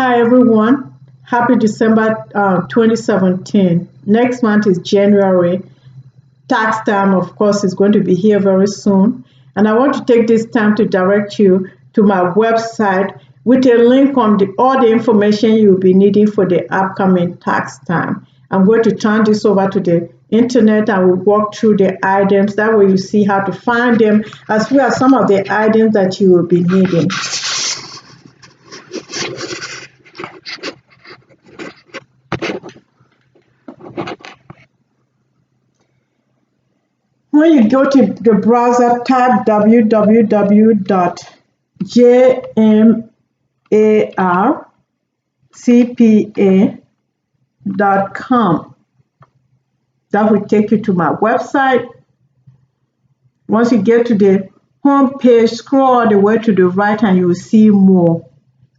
Hi everyone. Happy December 2017. Next month is January. Tax time, of course, is going to be here very soon. And I want to take this time to direct you to my website with a link on all the information you'll be needing for the upcoming tax time. I'm going to turn this over to the internet and we'll walk through the items. That way you see how to find them as well as some of the items that you will be needing. When you go to the browser, type www.jmarcpa.com. That will take you to my website. Once you get to the home page, scroll all the way to the right and you will see more.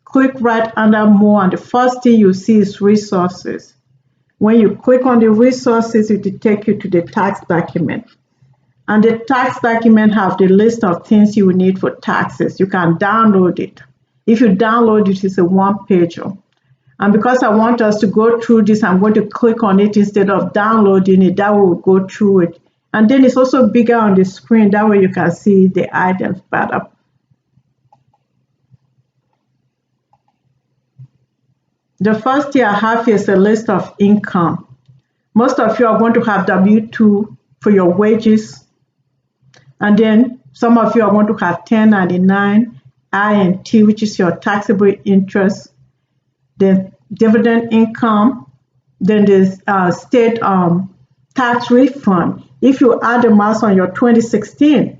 Click right under more and the first thing you see is resources. When you click on the resources, it will take you to the tax document. And the tax document have the list of things you will need for taxes. You can download it. If you download it, it's a one-pager. And because I want us to go through this, I'm going to click on it instead of downloading it. That will go through it. And then it's also bigger on the screen. That way you can see the items better. The first thing I have is a list of income. Most of you are going to have W-2 for your wages. And then some of you are going to have 1099, INT, which is your taxable interest, the dividend income, then the state tax refund. If you add the mass on your 2016,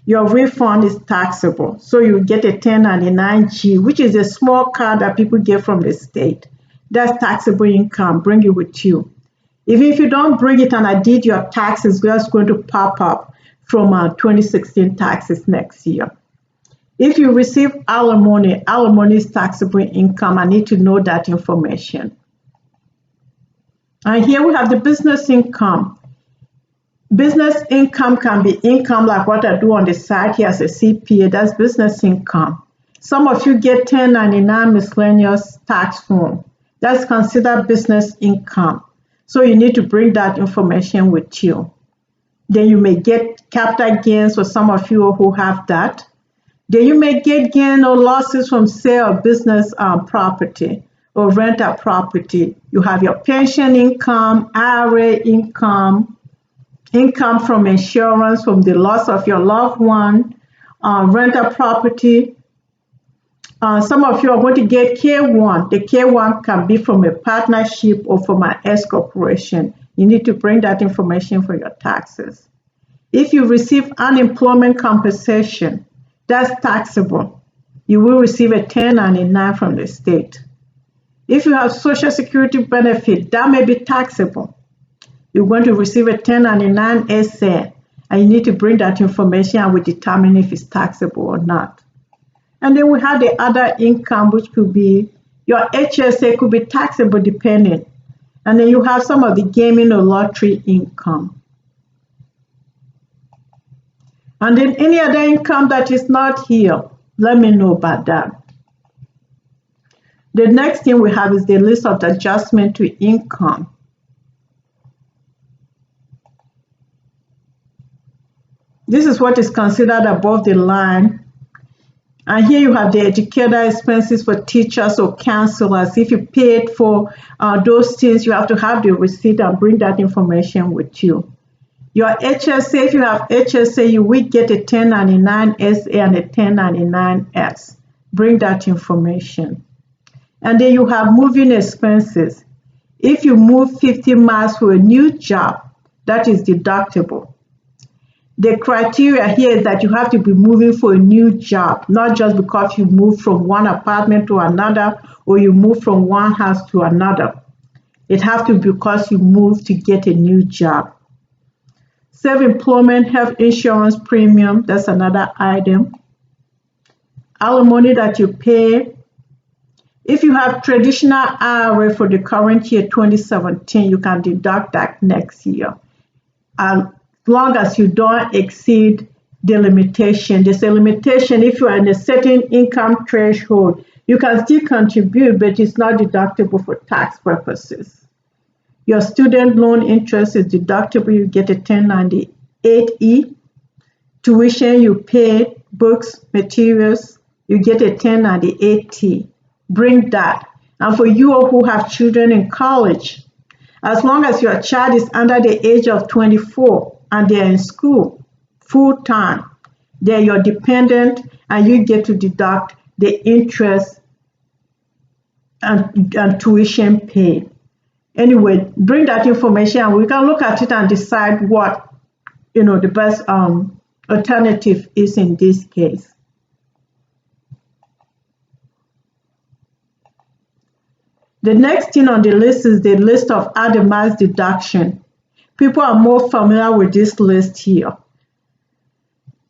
your refund is taxable. So you get a 1099G, which is a small card that people get from the state. That's taxable income. Bring it with you. Even if you don't bring it and I did your taxes, that's going to pop up from 2016 taxes next year. If you receive alimony, alimony is taxable income. I need to know that information. And here we have the business income. Business income can be income like what I do on the side here as a CPA. That's business income. Some of you get 1099 miscellaneous tax form. That's considered business income. So you need to bring that information with you. Then you may get capital gains for some of you who have that. Then you may get gain or losses from sale of business property or rental property. You have your pension income, IRA income, income from insurance, from the loss of your loved one, rental property. Some of you are going to get K1. The K1 can be from a partnership or from an S corporation. You need to bring that information for your taxes. If you receive unemployment compensation, that's taxable. You will receive a 1099 from the state. If you have Social Security benefit, that may be taxable. You're going to receive a 1099 SA, and you need to bring that information and we determine if it's taxable or not. And then we have the other income, which could be your HSA, could be taxable depending. And then you have some of the gaming or lottery income. And then any other income that is not here, let me know about that. The next thing we have is the list of the adjustment to income. This is what is considered above the line. And here you have the educator expenses for teachers or counselors. If you paid for those things, you have to have the receipt and bring that information with you. Your HSA, if you have HSA, you will get a 1099 SA and a 1099S. Bring that information. And then you have moving expenses. If you move 50 miles for a new job, that is deductible. The criteria here is that you have to be moving for a new job, not just because you move from one apartment to another or you move from one house to another. It has to be because you move to get a new job. Self-employment health insurance premium, that's another item. Alimony that you pay. If you have traditional IRA for the current year 2017, you can deduct that next year. As long as you don't exceed the limitation. There's a limitation if you are in a certain income threshold, You can still contribute, but it's not deductible for tax purposes. Your student loan interest is deductible. You get a 1098E. Tuition you pay, books, materials, you get a 1098T. Bring that. And for you all who have children in college, as long as your child is under the age of 24 and they're in school full time, they're your dependent, and you get to deduct the interest and tuition paid. Anyway, bring that information and we can look at it and decide what the best alternative is in this case. The next thing on the list is the list of itemized deduction. People are more familiar with this list here.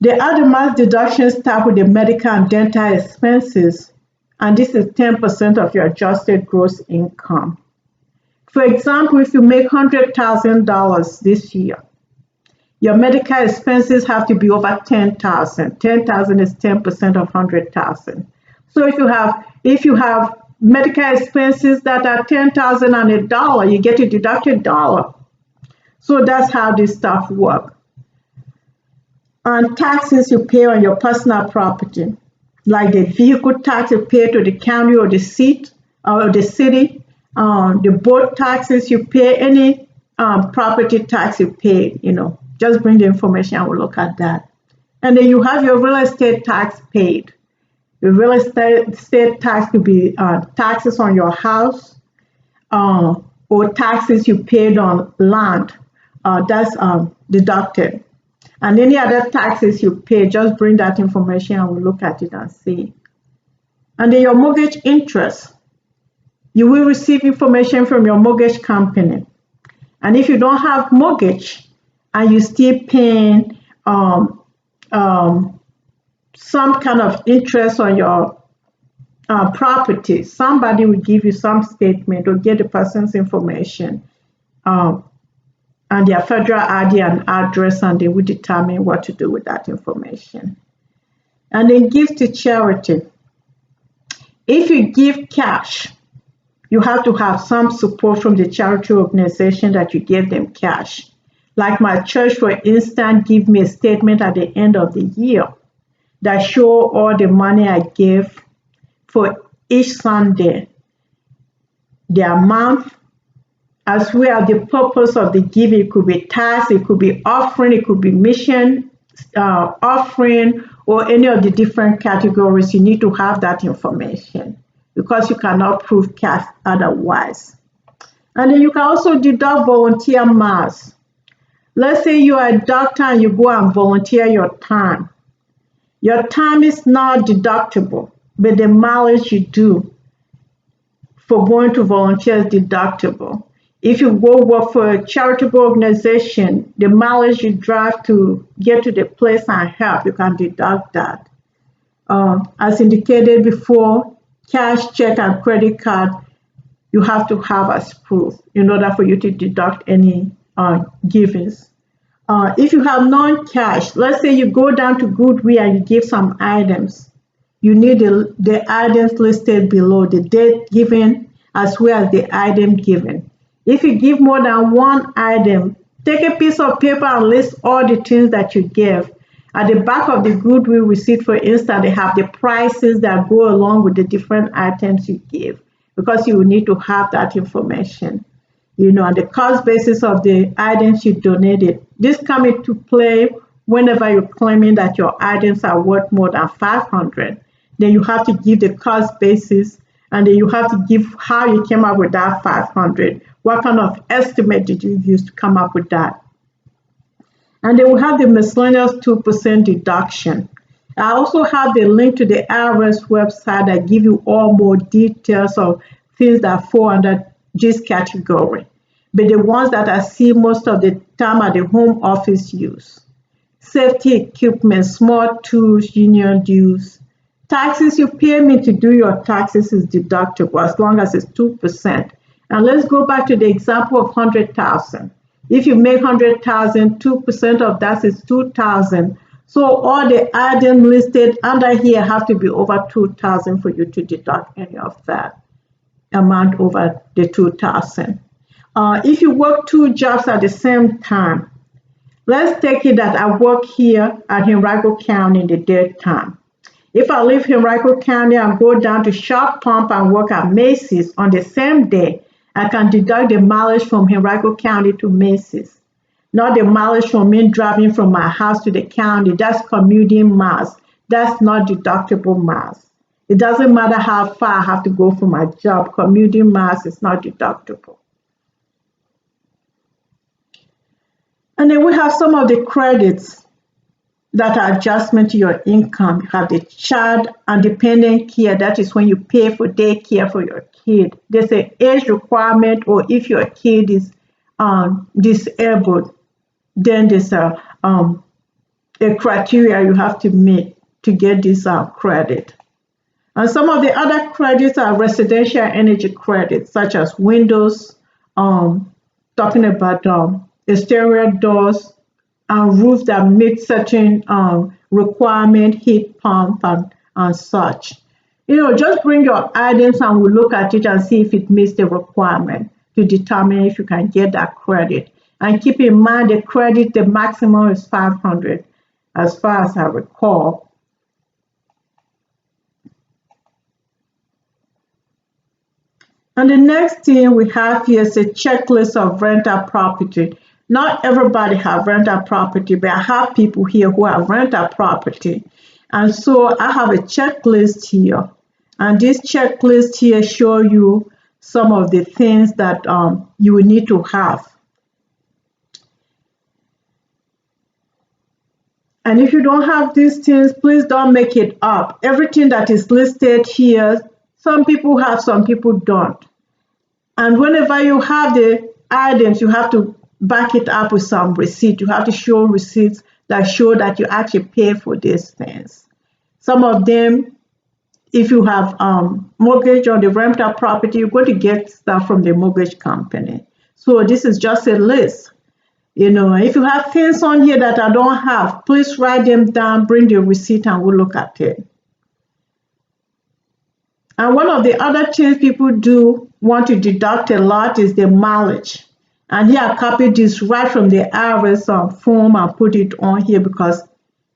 The itemized deductions start with the medical and dental expenses, and this is 10% of your adjusted gross income. For example, if you make $100,000 this year, your medical expenses have to be over $10,000. $10,000 is 10% of $100,000. So if you have medical expenses that are $10,000 and $1, you get to deduct $1. So that's how this stuff works. And taxes you pay on your personal property, like the vehicle tax you pay to the county or the seat or the city, the boat taxes you pay, any property tax you pay, just bring the information and we'll look at that. And then you have your real estate tax paid. The real estate tax could be taxes on your house or taxes you paid on land. That's deducted. And any other taxes you pay, just bring that information and we'll look at it and see. And then your mortgage interest. You will receive information from your mortgage company. And if you don't have mortgage and you're still paying some kind of interest on your property, somebody will give you some statement or get the person's information and their federal ID and address, and they will determine what to do with that information. And then give to charity. If you give cash, you have to have some support from the charity organization that you gave them cash. Like my church, for instance, give me a statement at the end of the year that show all the money I gave for each Sunday, the amount, as well as the purpose of the giving. It could be tithes, it could be offering, it could be mission offering, or any of the different categories. You need to have that information because you cannot prove cash otherwise. And then you can also deduct volunteer miles. Let's say you are a doctor and you go and volunteer your time. Your time is not deductible, but the mileage you do for going to volunteer is deductible. If you go work for a charitable organization, the mileage you drive to get to the place and help, you can deduct that. As indicated before, cash, check, and credit card, you have to have as proof in order for you to deduct any givings. If you have non-cash, let's say you go down to Goodwill and you give some items, you need the items listed below, the date given as well as the item given. If you give more than one item, take a piece of paper and list all the things that you give. At the back of the Goodwill receipt, for instance, they have the prices that go along with the different items you give, because you will need to have that information. And the cost basis of the items you donated. This comes into play whenever you're claiming that your items are worth more than $500. Then you have to give the cost basis, and then you have to give how you came up with that $500. What kind of estimate did you use to come up with that? And then we have the miscellaneous 2% deduction. I also have the link to the IRS website that give you all more details of things that fall under this category. But the ones that I see most of the time are the home office use, safety equipment, small tools, union dues. Taxes you pay me to do your taxes is deductible as long as it's 2%. And let's go back to the example of 100,000. If you make 100,000, 2% of that is 2,000. So all the items listed under here have to be over 2,000 for you to deduct any of that amount over the 2,000. If you work two jobs at the same time, let's take it that I work here at Henrico County in the daytime. If I leave Henrico County and go down to Shop Pump and work at Macy's on the same day, I can deduct the mileage from Henrico County to Macy's. Not the mileage from me driving from my house to the county. That's commuting miles. That's not deductible miles. It doesn't matter how far I have to go for my job. Commuting miles is not deductible. And then we have some of the credits that are adjustment to your income. You have the child and dependent care. That is when you pay for daycare for your kid. There's an age requirement, or if your kid is disabled, then there's a criteria you have to meet to get this credit. And some of the other credits are residential energy credits, such as windows, talking about exterior doors, and roofs that meet certain requirement, heat pump, and such. Just bring your items and we'll look at it and see if it meets the requirement to determine if you can get that credit. And keep in mind the credit, the maximum is $500 as far as I recall. And the next thing we have here is a checklist of rental property. Not everybody have rental property, but I have people here who have rental property. And so I have a checklist here. And this checklist here shows you some of the things that you will need to have. And if you don't have these things, please don't make it up. Everything that is listed here, some people have, some people don't. And whenever you have the items, you have to back it up with some receipt. You have to show receipts that show that you actually pay for these things. Some of them, if you have mortgage on the rental property, you're going to get stuff from the mortgage company. So this is just a list. If you have things on here that I don't have, please write them down, bring the receipt, and we'll look at it. And one of the other things people do want to deduct a lot is the mileage. And here I copied this right from the IRS form and put it on here because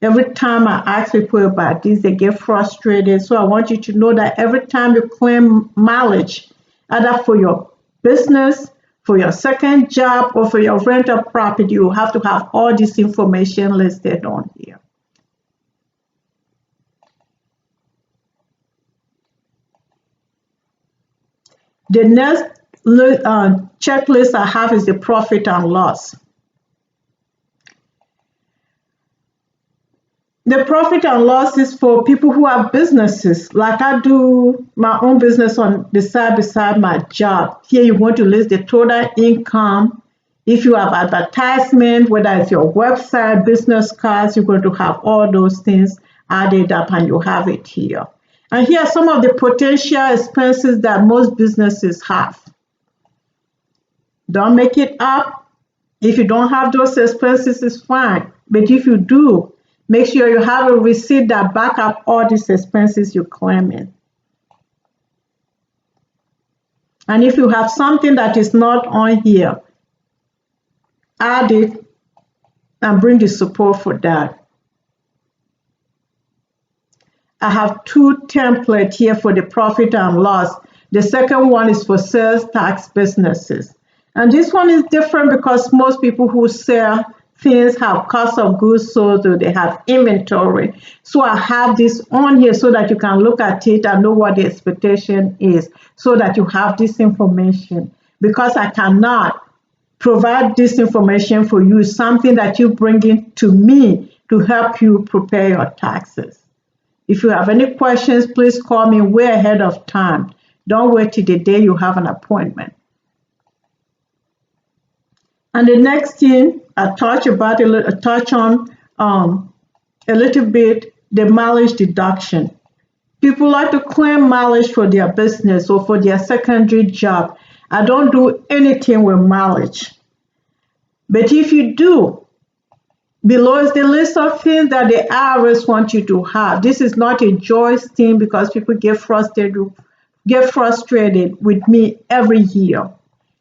every time I ask people about this, they get frustrated. So I want you to know that every time you claim mileage, either for your business, for your second job, or for your rental property, you have to have all this information listed on here. The next checklist I have is the profit and loss. The profit and loss is for people who have businesses. Like I do my own business on the side beside my job. Here you want to list the total income. If you have advertisement, whether it's your website, business cards, you're going to have all those things added up and you have it here. And here are some of the potential expenses that most businesses have. Don't make it up. If you don't have those expenses, it's fine. But if you do, make sure you have a receipt that back up all these expenses you're claiming. And if you have something that is not on here, add it and bring the support for that. I have two templates here for the profit and loss. The second one is for sales tax businesses. And this one is different because most people who sell things have cost of goods sold or they have inventory. So I have this on here so that you can look at it and know what the expectation is, so that you have this information. Because I cannot provide this information for you, something that you bring in to me to help you prepare your taxes. If you have any questions, please call me way ahead of time. Don't wait till the day you have an appointment. And the next thing I touch on a little bit, the mileage deduction. People like to claim mileage for their business or for their secondary job. I don't do anything with mileage. But if you do, Below is the list of things that the IRS wants you to have. This is not a joyous thing because people get frustrated with me every year.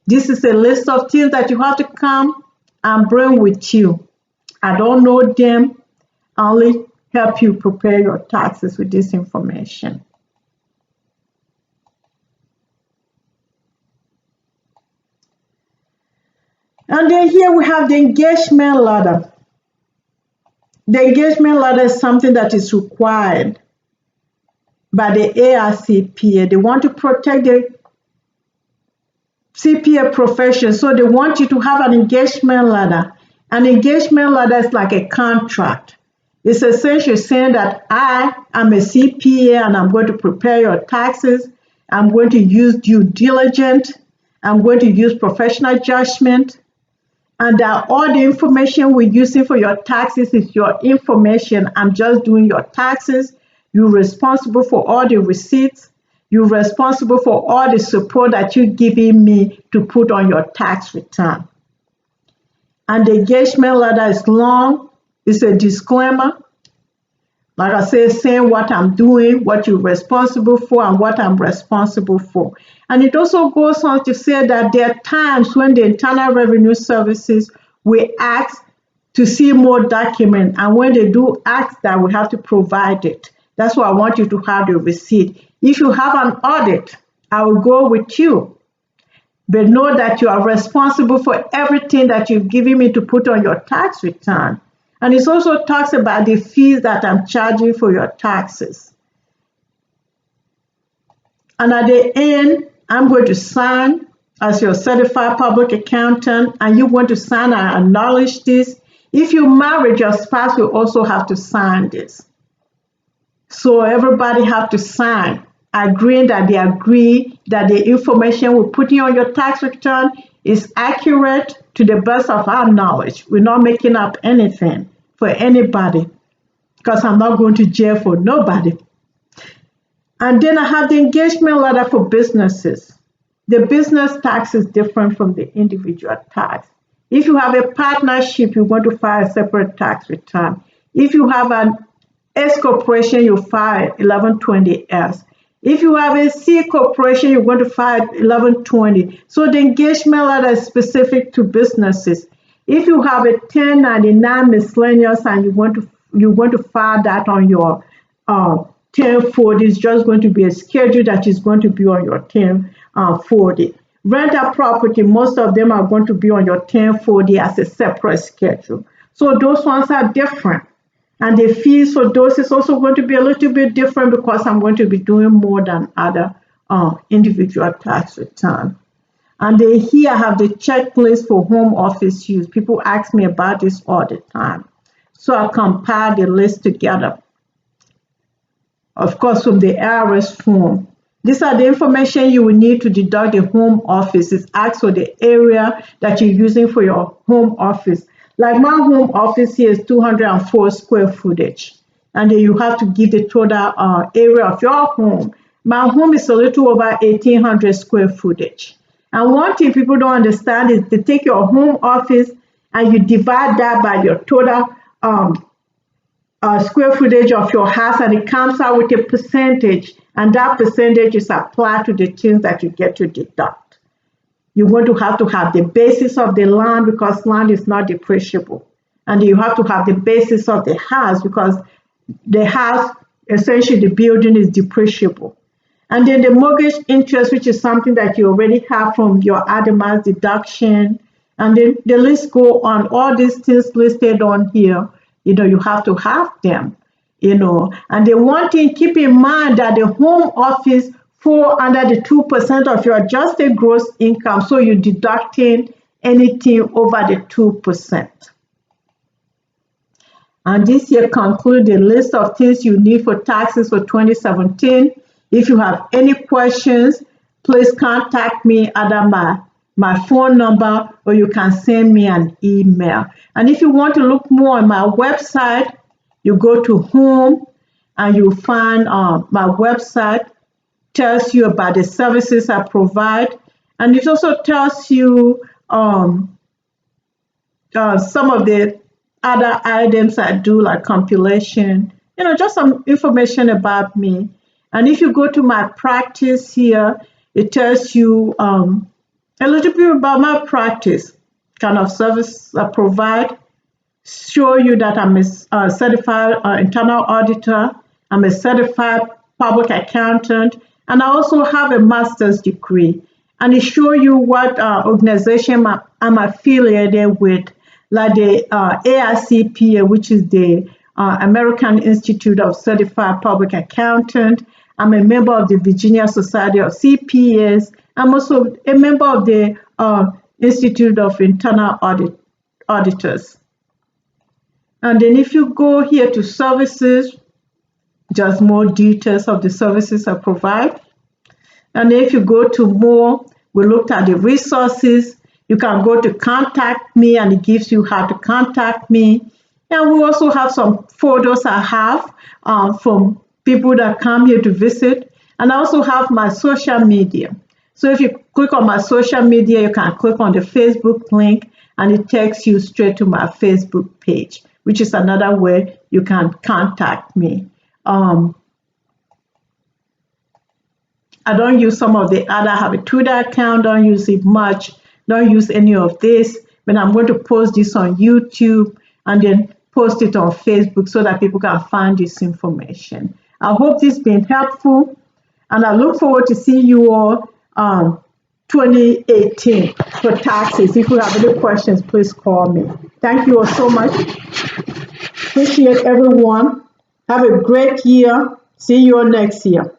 This is a list of things that you have to come and bring with you. I don't know them. I only help you prepare your taxes with this information. And then here we have the engagement letter. The engagement letter is something that is required by the AICPA. They want to protect the CPA profession, so they want you to have an engagement letter. An engagement letter is like a contract. It's essentially saying that I am a CPA and I'm going to prepare your taxes. I'm going to use due diligence. I'm going to use professional judgment. And that all the information we're using for your taxes is your information. I'm just doing your taxes. You're responsible for all the receipts. You're responsible for all the support that you're giving me to put on your tax return. And the engagement letter is long. It's a disclaimer. Like I said, saying what I'm doing, what you're responsible for, and what I'm responsible for. And it also goes on to say that there are times when the Internal Revenue Services will ask to see more document. And when they do ask that, we have to provide it. That's why I want you to have the receipt. If you have an audit, I will go with you. But know that you are responsible for everything that you've given me to put on your tax return. And it also talks about the fees that I'm charging for your taxes. And at the end, I'm going to sign as your certified public accountant, and you want to sign and acknowledge this. If you marry, your spouse will also have to sign this. So everybody have to sign, agreeing that they agree that the information we're putting on your tax return is accurate to the best of our knowledge. We're not making up anything for anybody because I'm not going to jail for nobody. And then I have the engagement letter for businesses. The business tax is different from the individual tax. If you have a partnership, you want to file a separate tax return. If you have an S corporation, you file 1120S. If you have a C corporation, you're going to file 1120. So the engagement letter is specific to businesses. If you have a 1099 miscellaneous and you want to file that on your 1040, it's just going to be a schedule that is going to be on your 1040. Rental property, most of them are going to be on your 1040 as a separate schedule. So those ones are different. And the fees for those is also going to be a little bit different because I'm going to be doing more than other individual tax return. And then here I have the checklist for home office use. People ask me about this all the time. So I compile the list together. Of course, from the IRS form. These are the information you will need to deduct the home office. It asks for the area that you're using for your home office. Like my home office here is 204 square footage. And then you have to give the total area of your home. My home is a little over 1,800 square footage. And one thing people don't understand is they take your home office and you divide that by your total square footage of your house, and it comes out with a percentage. And that percentage is applied to the things that you get to deduct. You're going to have the basis of the land because land is not depreciable. And you have to have the basis of the house because the house, essentially the building, is depreciable. And then the mortgage interest, which is something that you already have from your Adam's deduction. And then the list go on. All these things listed on here, you have to have them, And the one thing, keep in mind that the home office fall under the 2% of your adjusted gross income. So you're deducting anything over the 2%. And this here concludes the list of things you need for taxes for 2017. If you have any questions, please contact me either my phone number or you can send me an email. And if you want to look more on my website, you go to home and you find my website. Tells you about the services I provide, and it also tells you some of the other items I do, like compilation, just some information about me. And if you go to my practice here, it tells you a little bit about my practice, kind of service I provide, show you that I'm a certified internal auditor, I'm a certified public accountant, and I also have a master's degree. And it show you what organization I'm affiliated with, like the AICPA, which is the American Institute of Certified Public Accountant. I'm a member of the Virginia Society of CPAs. I'm also a member of the Institute of Internal Auditors. And then if you go here to services, just more details of the services I provide. And if you go to more, we looked at the resources. You can go to contact me and it gives you how to contact me. And we also have some photos I have from people that come here to visit. And I also have my social media. So if you click on my social media, you can click on the Facebook link and it takes you straight to my Facebook page, which is another way you can contact me. I don't use some of the other, I have a Twitter account, don't use it much, don't use any of this, but I'm going to post this on YouTube and then post it on Facebook so that people can find this information. I hope this has been helpful and I look forward to seeing you all 2018 for taxes. If you have any questions, please call me. Thank you all so much. Appreciate everyone. Have a great year. See you all next year.